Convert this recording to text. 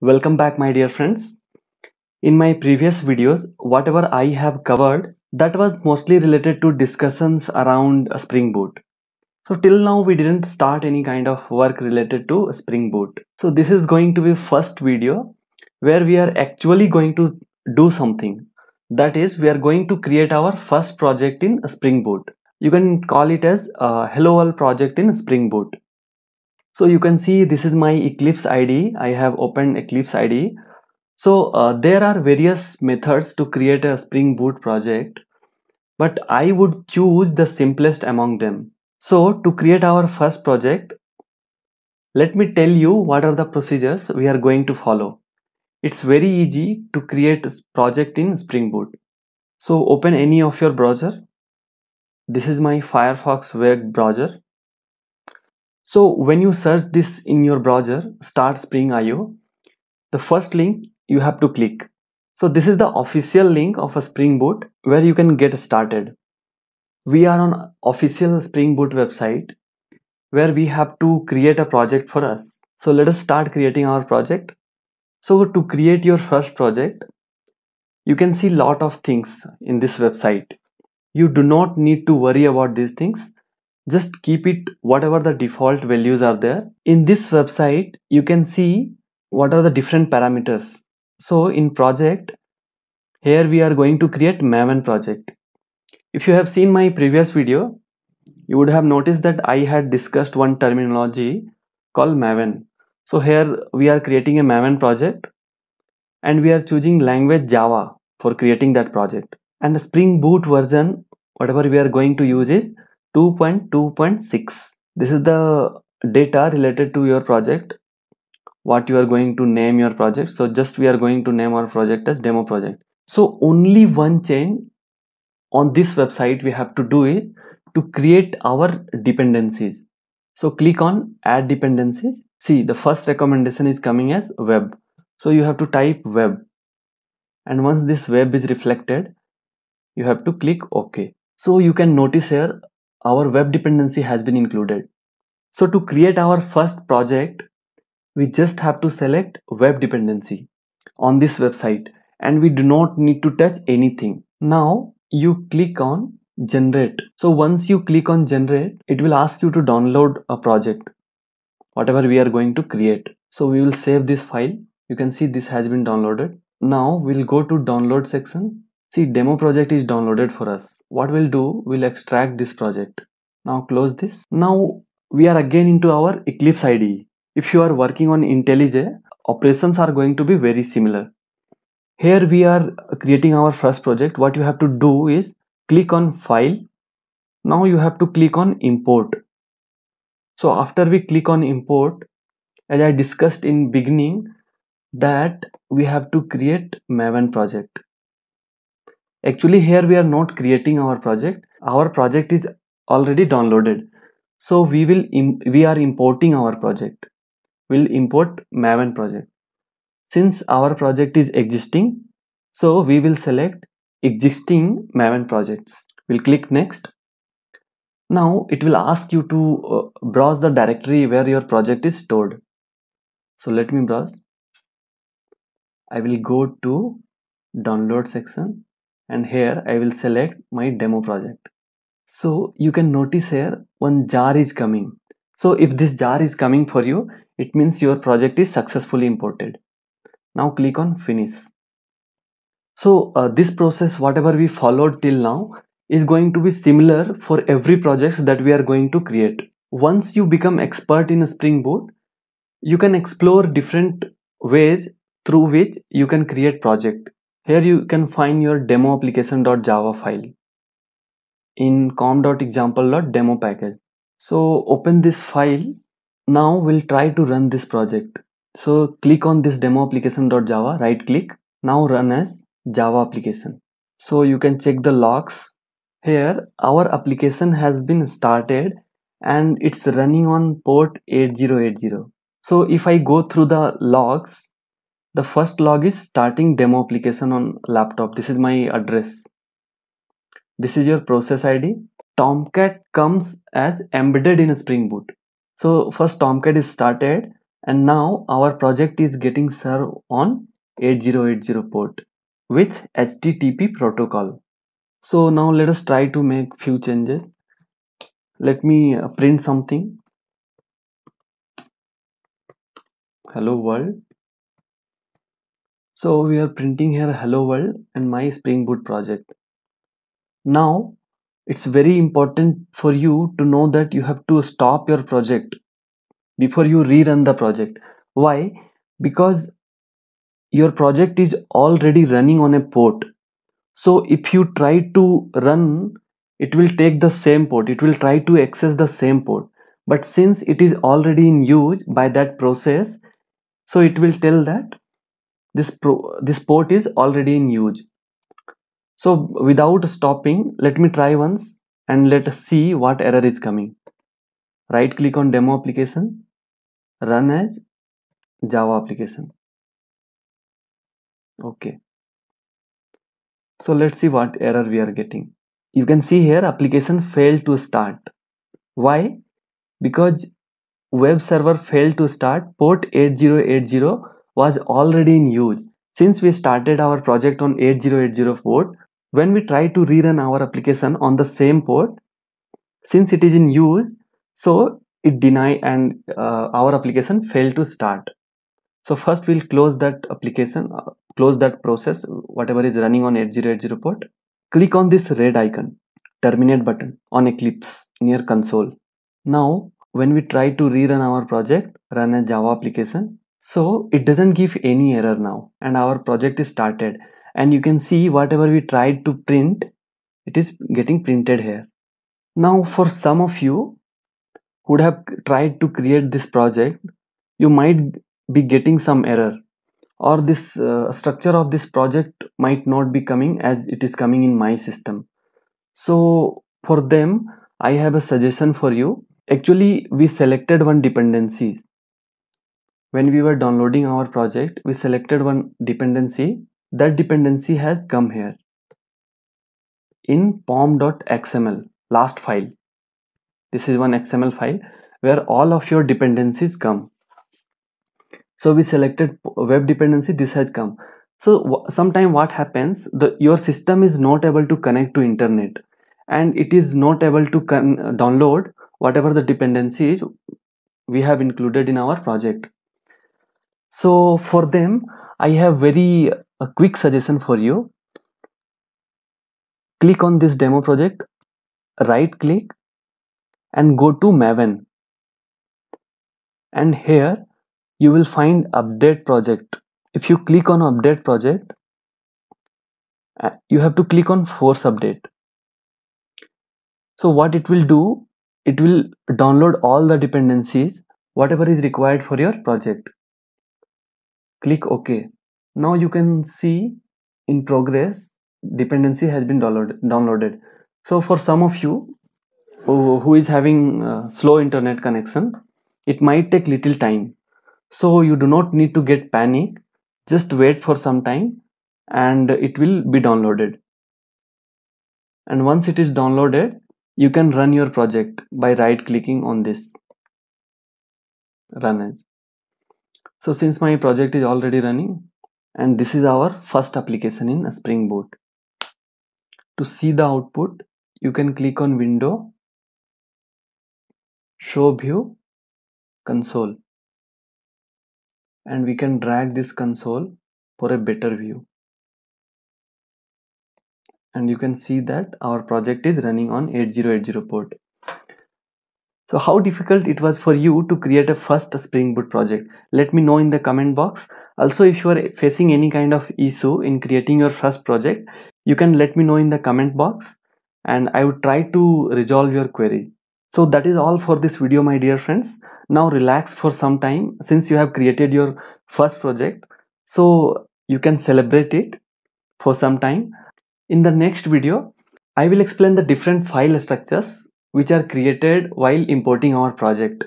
Welcome back, my dear friends. In my previous videos, whatever I have covered, that was mostly related to discussions around Spring Boot. So till now we didn't start any kind of work related to Spring Boot. So this is going to be first video where we are actually going to do something. That is, we are going to create our first project in Spring Boot. You can call it as a Hello World project in Spring Boot. So you can see this is my Eclipse IDE. I have opened Eclipse IDE. So there are various methods to create a Spring Boot project, but I would choose the simplest among them. So to create our first project, let me tell you what are the procedures we are going to follow. It's very easy to create a project in Spring Boot. So open any of your browser. This is my Firefox web browser. So when you search this in your browser, start Spring.io, the first link you have to click. So this is the official link of a Spring Boot where you can get started. We are on official Spring Boot website where we have to create a project for us. So let us start creating our project. So to create your first project, you can see lot of things in this website. You do not need to worry about these things. Just keep it whatever the default values are there. In this website, you can see what are the different parameters. So in project, here we are going to create Maven project. If you have seen my previous video, you would have noticed that I had discussed one terminology called Maven. So here we are creating a Maven project and we are choosing language Java for creating that project. And the Spring Boot version, whatever we are going to use is 2.2.6. This is the data related to your project, what you are going to name your project. So just we are going to name our project as demo project. So only one change on this website we have to do is to create our dependencies. So click on add dependencies. See, the first recommendation is coming as web. So you have to type web. And once this web is reflected, you have to click OK. So you can notice here our web dependency has been included. So to create our first project, we just have to select web dependency on this website and we do not need to touch anything. Now you click on generate. So once you click on generate, it will ask you to download a project, whatever we are going to create. So we will save this file. You can see this has been downloaded. Now we'll go to download section. See, demo project is downloaded for us. What we'll do, we'll extract this project. Now close this. Now we are again into our Eclipse IDE. If you are working on IntelliJ, operations are going to be very similar. Here we are creating our first project. What you have to do is click on file. Now you have to click on import. So after we click on import, as I discussed in beginning, that we have to create Maven project. Actually here we are not creating our project. Our project is already downloaded. So we are importing our project. We'll import Maven project. Since our project is existing, so we will select existing Maven projects. We'll click next. Now it will ask you to browse the directory where your project is stored. So let me browse. I will go to download section and here I will select my demo project. So you can notice here one jar is coming. So if this jar is coming for you, it means your project is successfully imported. Now click on finish. So this process, whatever we followed till now, is going to be similar for every project that we are going to create. Once you become expert in Spring Boot, you can explore different ways through which you can create project. Here you can find your demo application.java file in com.example.demo package. So open this file. Now we'll try to run this project. So click on this demo application.java, right click. Now run as Java application. So you can check the logs. Here our application has been started and it's running on port 8080. So if I go through the logs, the first log is starting demo application on laptop. This is my address. This is your process ID. Tomcat comes as embedded in Spring Boot. So first Tomcat is started and now our project is getting served on 8080 port with HTTP protocol. So now let us try to make few changes. Let me print something. Hello world. So we are printing here hello world and my Spring Boot project. Now it's very important for you to know that you have to stop your project before you rerun the project. Why? Because your project is already running on a port. So if you try to run, it will take the same port. It will try to access the same port. But since it is already in use by that process, so it will tell that this port is already in use. So without stopping, let me try once and let us see what error is coming. Right click on demo application, run as Java application. Okay. So let's see what error we are getting. You can see here application failed to start. Why? Because web server failed to start. Port 8080 was already in use. Since we started our project on 8080 port, when we try to rerun our application on the same port, since it is in use, so it deny and our application failed to start. So first we'll close that application, close that process, whatever is running on 8080 port. Click on this red icon, terminate button on Eclipse near console. Now when we try to rerun our project, run a Java application, so it doesn't give any error now and our project is started, and you can see whatever we tried to print, it is getting printed here. Now for some of you who would have tried to create this project, you might be getting some error, or this structure of this project might not be coming as it is coming in my system. So for them I have a suggestion for you. Actually we selected one dependency. When we were downloading our project, we selected one dependency. That dependency has come here in pom.xml, last file. This is one XML file where all of your dependencies come. So we selected web dependency, this has come. So sometime what happens, your system is not able to connect to internet and it is not able to download whatever the dependencies we have included in our project. So for them I have very quick suggestion for you. Click on this demo project, right click and go to Maven, and here you will find update project. If you click on update project, you have to click on force update. So what it will do, it will download all the dependencies whatever is required for your project. Click OK. Now you can see in progress dependency has been downloaded. So for some of you who is having slow internet connection, it might take little time. So you do not need to get panic. Just wait for some time and it will be downloaded. And once it is downloaded, you can run your project by right clicking on this run as. So since my project is already running, and this is our first application in Spring Boot. To see the output, you can click on Window, Show View, Console, and we can drag this console for a better view. And you can see that our project is running on 8080 port. So how difficult it was for you to create a first Spring Boot project? Let me know in the comment box. Also, if you are facing any kind of issue in creating your first project, you can let me know in the comment box and I would try to resolve your query. So that is all for this video, my dear friends. Now relax for some time since you have created your first project. So you can celebrate it for some time. In the next video, I will explain the different file structures which are created while importing our project.